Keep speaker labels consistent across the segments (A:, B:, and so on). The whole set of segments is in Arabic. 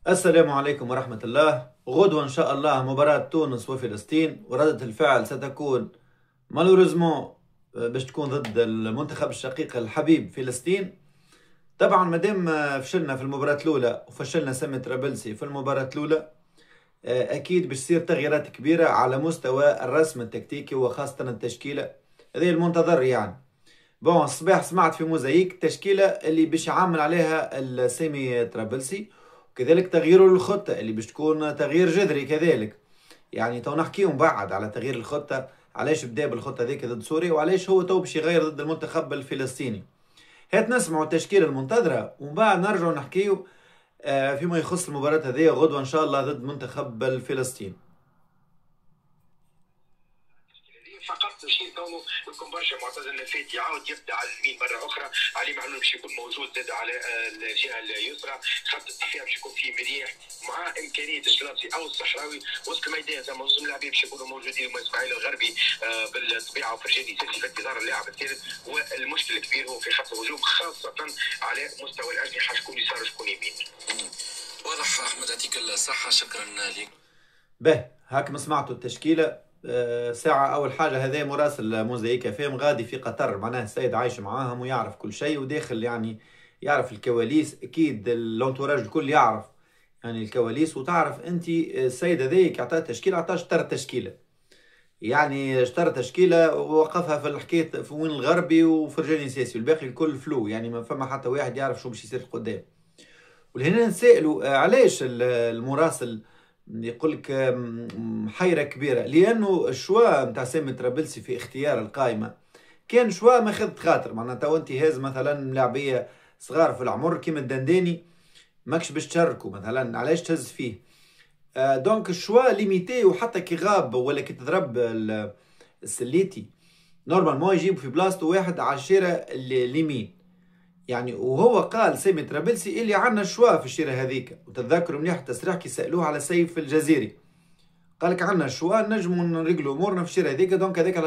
A: السلام عليكم ورحمة الله. غدوة إن شاء الله مباراة تونس وفلسطين، وردة الفعل ستكون مالوريزمون باش تكون ضد المنتخب الشقيق الحبيب فلسطين. طبعا مادام فشلنا في المباراة الأولى وفشلنا سامي طرابلسي في المباراة الأولى، أكيد باش تصير تغييرات كبيرة على مستوى الرسم التكتيكي وخاصة التشكيلة. هذه المنتظر يعني. بون الصباح سمعت في موزايك التشكيلة اللي باش يعامل عليها السامي طرابلسي، وكذلك تغيير الخطة اللي باش تكون تغيير جذري كذلك. يعني تو نحكيهم بعد على تغيير الخطة، علاش بدا بالخطة ذيك ضد سوريا وعلاش هو تو باش يغير ضد المنتخب الفلسطيني. هات نسمعوا التشكيلة المنتظرة ومن بعد نرجعوا نحكيو فيما يخص المباراة هذه غدوة إن شاء الله ضد منتخب الفلسطين.
B: فقط نشير كونه يكون برشا معتز النفاتي يعاود يبدا على اليمين مره اخرى. علي معلول باش يكون موجود زاد على الجهه اليسرى. خط الدفاع باش يكون فيه مريح مع امكانيه الجلاطي او الصحراوي. وسط الميدان زي ما زوج اللاعبين باش يكونوا موجودين، اسماعيل الغربي بالطبيعه وفرجاني سيسي في انتظار اللاعب الثالث. والمشكل الكبير هو في خط الهجوم خاصه على مستوى الاجنحه، شكون يسار شكون يمين.
C: واضح احمد، يعطيك الصحه، شكرا لك.
A: به هاكم سمعتوا التشكيلة. ساعة أول حاجة هذا مراسل موزايك فيهم غادي في قطر، معناه السيد عايش معاهم ويعرف كل شيء وداخل، يعني يعرف الكواليس. أكيد اللونتوراج الكل يعرف يعني الكواليس. وتعرف أنت السيد هذاك عطاه تشكيلة، عطاه اشترى تشكيلة، يعني اشترى تشكيلة ووقفها في الحكاية في وين الغربي وفرجاني ساسي، والباقي الكل فلو، يعني ما فما حتى واحد يعرف شو باش يصير قدام. ولهنا نسألوا علاش المراسل يقول لك محيرة كبيرة، لأنه الشوا نتاع سامي طرابلسي في اختيار القائمة كان شوا ما خذت خاطر. معناتها تو انت هاز مثلا لاعبية صغار في العمر كيما الدنداني ماكش باش تشاركوا مثلا، علاش تهز فيه؟ دونك الشوا ليميتي، وحتى كي غاب ولا كي تضرب السليتي نورمالمون يجيبوا في بلاصتو واحد على الشيرة اليمين يعني. وهو قال سامي طرابلسي اللي عندنا شوا في الشيرة هذيك، وتتذكروا مليح التصريح كي سألوه على سيف الجزيري، قال لك عندنا شوا نجموا نرجلوا امورنا في الشيرة هذيك. دونك هذيك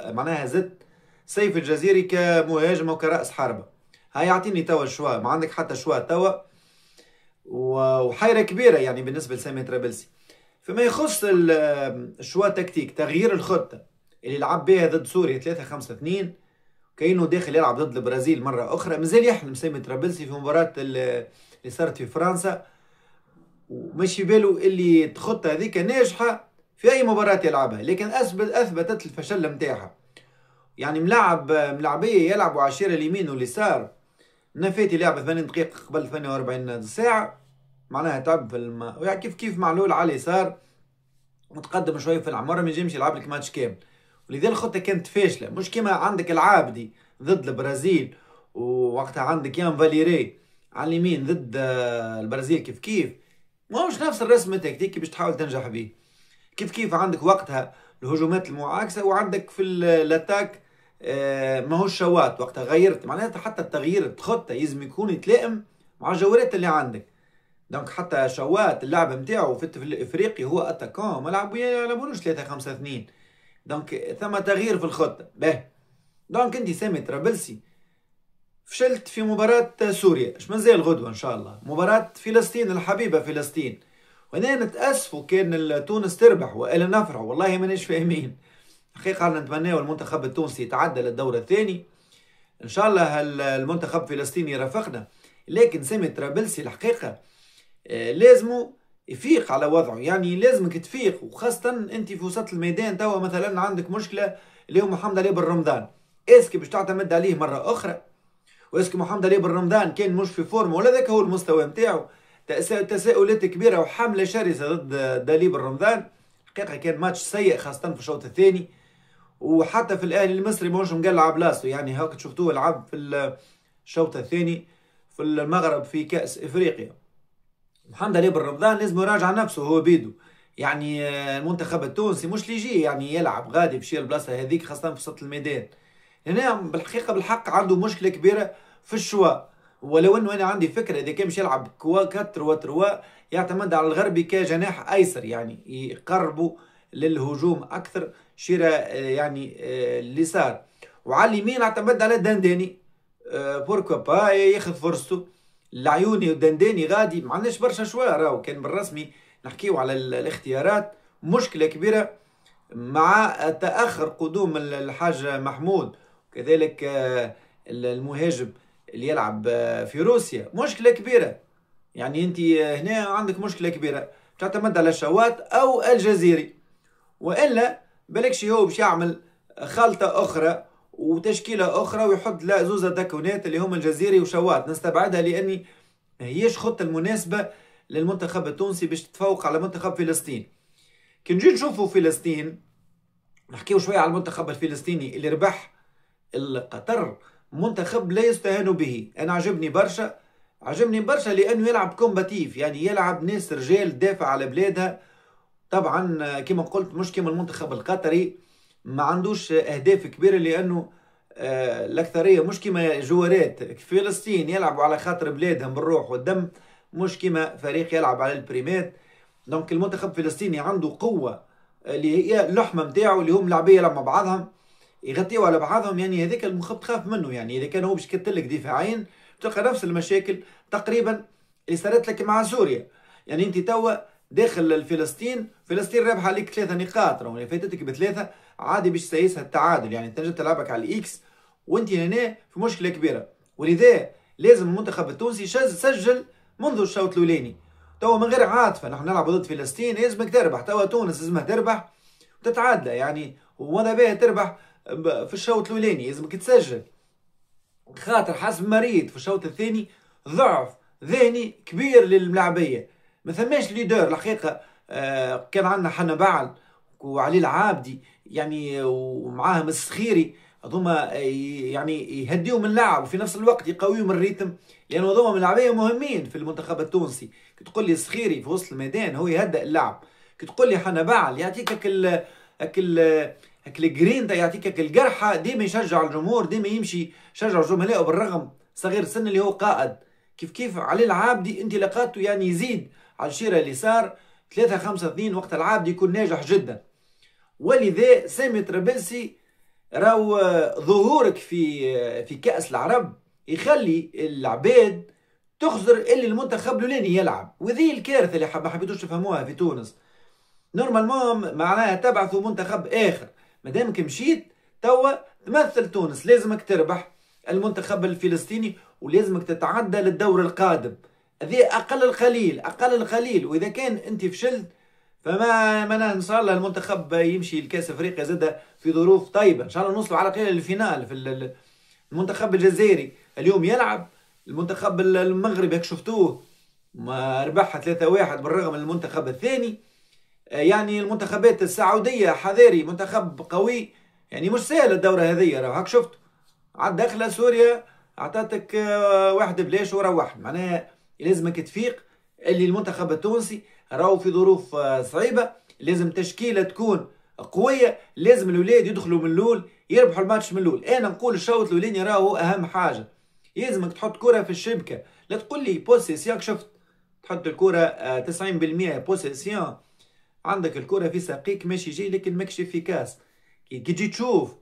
A: معناها زدت سيف الجزيري كمهاجم وكرأس حربة. هاي يعطيني توا الشوا، ما عندك حتى شوا توا، وحيرة كبيرة يعني بالنسبة لسامي طرابلسي. فيما يخص الشوا تكتيك، تغيير الخطة اللي لعب بها ضد سوريا 3-5-2، كأنه داخل يلعب ضد البرازيل مرة أخرى. مازال يحلم سامي طرابلسي في مباراة اللي صارت في فرنسا، ومش في باله اللي الخطة هذيك ناجحة في أي مباراة يلعبها، لكن أثبتت الفشل متاعها. يعني ملاعبية يلعبوا على الشيرة اليمين واليسار. نفاتي لعب 80 دقيقة قبل 48 ساعة، معناها تعب في يعني كيف معلول على اليسار متقدم شوية في العمر، ما ينجمش يلعب لك ماتش كامل. ولذلك الخطة كانت فاشلة، مش كما عندك العابدي ضد البرازيل، ووقتها عندك يان فاليري على اليمين ضد البرازيل. كيف ما مش نفس الرسم التكتيكي باش تحاول تنجح به. كيف عندك وقتها الهجومات المعاكسة، وعندك في الاتاك ماهوش شوات. وقتها غيرت، معناتها حتى التغيير الخطة يلزم يكون يتلائم مع الجولات اللي عندك. دونك حتى شوات اللعب نتاعو في الافريقي هو اتاكون، ما يلعبونوش 3-5-2. دونك ثم تغيير في الخطة. به دونك انت سامي طرابلسي فشلت في مباراة سوريا، اش مازال غدوة ان شاء الله مباراة فلسطين الحبيبة فلسطين. وانا نتأسفوا كان تونس تربح والا نفرح، والله مانيش فاهمين. حقيقة نتمناو المنتخب التونسي يتعدى للدور الثاني ان شاء الله. المنتخب الفلسطيني يرافقنا، لكن سامي طرابلسي الحقيقة لازمه يفيق على وضعه، يعني لازمك تفيق. وخاصة انت في وسط الميدان توا مثلا عندك مشكلة اللي هو محمد علي بن رمضان. اسكي باش تعتمد عليه مرة أخرى؟ واسكي محمد علي بن رمضان كان مش في فورمه ولا ذاك هو المستوى نتاعو؟ تساؤلات كبيرة وحملة شرسة ضد دالي بن رمضان. حقيقة كان ماتش سيء خاصة في الشوط الثاني. وحتى في الأهلي المصري ماهوش مقلع بلاصتو، يعني هاك شفتوه لعب في الشوط الثاني في المغرب في كأس إفريقيا. محمد علي بن رمضان لازم يراجع نفسه هو بيدو. يعني المنتخب التونسي مش ليجي يعني يلعب غادي في البلاصه هذيك خاصه في وسط الميدان. هنا بالحقيقه بالحق عنده مشكله كبيره في الشواء. ولو انه انا عندي فكره اذا كان مش يلعب كوا 4-3-3 يعتمد على الغربي كجناح ايسر، يعني يقربوا للهجوم اكثر شيره يعني اليسار. وعلى اليمين اعتمد على الدنداني بوركو با ياخذ فرصته. العيوني والدنداني غادي ما عندناش برشا شوا، راهو كان بالرسمي نحكيو على الاختيارات. مشكلة كبيرة مع تأخر قدوم الحاج محمود، وكذلك المهاجم اللي يلعب في روسيا، مشكلة كبيرة. يعني انت هنا عندك مشكلة كبيرة، تعتمد على الشوات او الجزيري، والا بالكش هو باش يعمل خلطة اخرى وتشكيلة اخرى ويحط لا زوزة تكونات اللي هم الجزيري وشوات. نستبعدها لاني هيش خطة المناسبة للمنتخب التونسي باش تتفوق على منتخب فلسطين. كي نجي نشوفوا فلسطين، نحكيو شوية على المنتخب الفلسطيني اللي ربح القطر، منتخب لا يستهان به. انا عجبني برشا لانه يلعب كومباتيف، يعني يلعب ناس رجال دافع على بلادها. طبعا كما قلت مش كما المنتخب القطري، ما عندوش اهداف كبيره لانه الاكثريه مش كما جوارات فلسطين يلعبوا على خاطر بلادهم بالروح والدم، مش كما فريق يلعب على البريمات. دونك المنتخب الفلسطيني عنده قوه اللي هي اللحمه نتاعو اللي هم لاعبيه مع بعضهم يغطيوا على بعضهم. يعني هذاك المخب تخاف منه، يعني اذا كان هو باش يكتلك دفاعيا تلقى نفس المشاكل تقريبا اللي صارت لك مع سوريا. يعني انت توا داخل فلسطين رابحه عليك 3 نقاط، رغم فاتتك ب3 عادي باش تسيسها التعادل، يعني تنجم تلعبك على الاكس وانت هنا في مشكله كبيره. ولذا لازم المنتخب التونسي سجل منذ الشوط الاولاني. توا من غير عاطفه نحن نلعب ضد فلسطين، لازمك تربح. توا تونس لازمها تربح وتتعادل، يعني وانا باهي تربح في الشوط الاولاني، لازمك تسجل خاطر حسب مريض في الشوط الثاني ضعف ذهني كبير للملاعبيه، ما ثماش ليدر الحقيقه. كان عندنا حنا بعل وعلي العابدي يعني ومعاهم السخيري، هذوما يعني يهديهم اللعب وفي نفس الوقت يقويهم الريتم، لانه هذوما من اللاعبيه مهمين في المنتخب التونسي. كي تقول لي السخيري في وسط الميدان هو يهدأ اللعب، كي تقول لي حنا بعل يعطيك هك الجرينتا، يعطيك القرحه، ديما يشجع الجمهور، ديما يمشي يشجع زملائه بالرغم صغير السن اللي هو قائد. كيف علي العابدي انت لقاته يعني يزيد على الشيره اليسار 3-5-2 وقت العابدي يكون ناجح جدا. ولذا سامي طرابلسي راهو ظهورك في كأس العرب يخلي العباد تخزر اللي المنتخب الاولاني يلعب، وذي الكارثه اللي ما حبيتوش تفهموها في تونس. نورمالمون معناها تبعثوا منتخب اخر، مادامك مشيت توا تمثل تونس لازمك تربح المنتخب الفلسطيني ولازمك تتعدى للدور القادم. هذه اقل القليل. واذا كان انت فشلت فما ان شاء الله المنتخب يمشي لكاس افريقيا زاد في ظروف طيبه، ان شاء الله نوصلوا على الاقل للفينال. في المنتخب الجزائري اليوم يلعب، المنتخب المغربي شفتوه ما ربحها 3-1 بالرغم من المنتخب الثاني. يعني المنتخبات السعوديه حذاري، منتخب قوي، يعني مش سهل الدوره هذه. راه هاك شفت عاد داخله سوريا اعطتك 1-0 وروح. معناها لازمك تفيق اللي المنتخب التونسي راهو في ظروف صعيبه، لازم تشكيله تكون قويه، لازم الاولاد يدخلوا من الاول يربحوا الماتش من الاول. انا نقول الشوط الاولاني راهو اهم حاجه، لازمك تحط كره في الشبكه. لا تقول لي بوسيسيون، شفت تحط الكره 90% بوسيسيون، عندك الكره في ساقيك ماشي جاي لكن ماكش افيكاس. كي تجي تشوف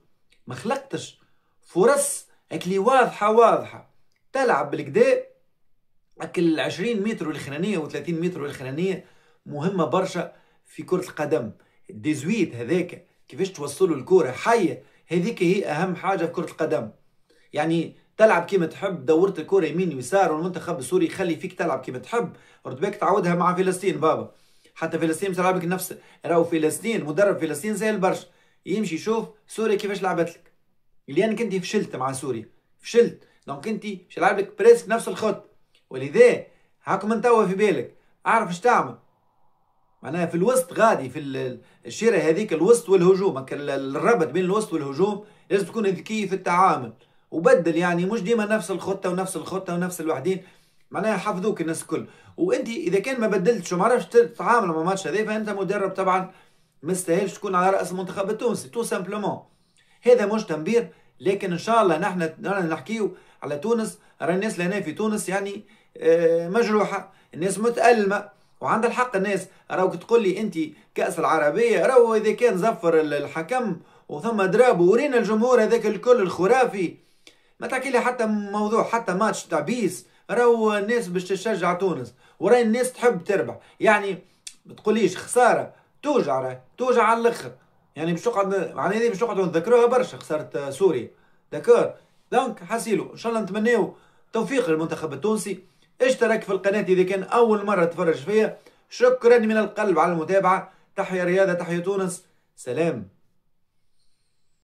A: ما خلقتش فرص اللي واضحه تلعب بالكدا. اكل 20 متر الاخرانيه و30 متر الاخرانيه مهمه برشا في كره القدم. الديزويت هذاك كيفاش توصلوا الكره حيه، هذيك هي اهم حاجه في كره القدم. يعني تلعب كيما تحب، دورت الكره يمين ويسار والمنتخب السوري يخلي فيك تلعب كيما تحب. رتبك تعودها مع فلسطين بابا، حتى فلسطين بتلعب لك نفس. راهو فلسطين مدرب فلسطين سهل برشا، يمشي يشوف سوريا كيفاش لعبت لك، لانك انت فشلت مع سوريا، فشلت. دونك انت باش يلعب لك بريسك نفس الخط. ولذا هاكم من توا في بالك اعرف اش تعمل. معناها في الوسط غادي في الشيره هذيك الوسط والهجوم، الربط بين الوسط والهجوم لازم تكون ذكي في التعامل وبدل. يعني مش ديما نفس الخطه ونفس الوحدين، معناها حفظوك الناس الكل. وانت اذا كان ما بدلتش وما عرفتش تتعامل مع ماتش هذا فانت مدرب طبعا ما يستاهلش تكون على راس المنتخب التونسي تو سامبلومون. هذا مش تنبير، لكن ان شاء الله نحن نحكيو على تونس. راه الناس لهنا في تونس يعني مجروحه، الناس متألمه وعند الحق. الناس راهو تقول لي انت كأس العربيه، راهو اذا كان زفر الحكم وثم ضربوا ورينا الجمهور هذاك الكل الخرافي، ما تحكي لي حتى موضوع حتى ماتش تاع بيس راهو الناس باش تشجع تونس، وراي الناس تحب تربح، يعني ما تقوليش خساره توجع، توجع على الاخر. يعني باش تقعد معناها هذه باش تقعدوا نذكروها برشا خساره سوريا. داكور، دونك حسيلو ان شاء الله نتمناو توفيق للمنتخب التونسي. اشترك في القناه اذا كان اول مره تفرج فيها. شكرا من القلب على المتابعه. تحيا رياضه، تحيا تونس، سلام.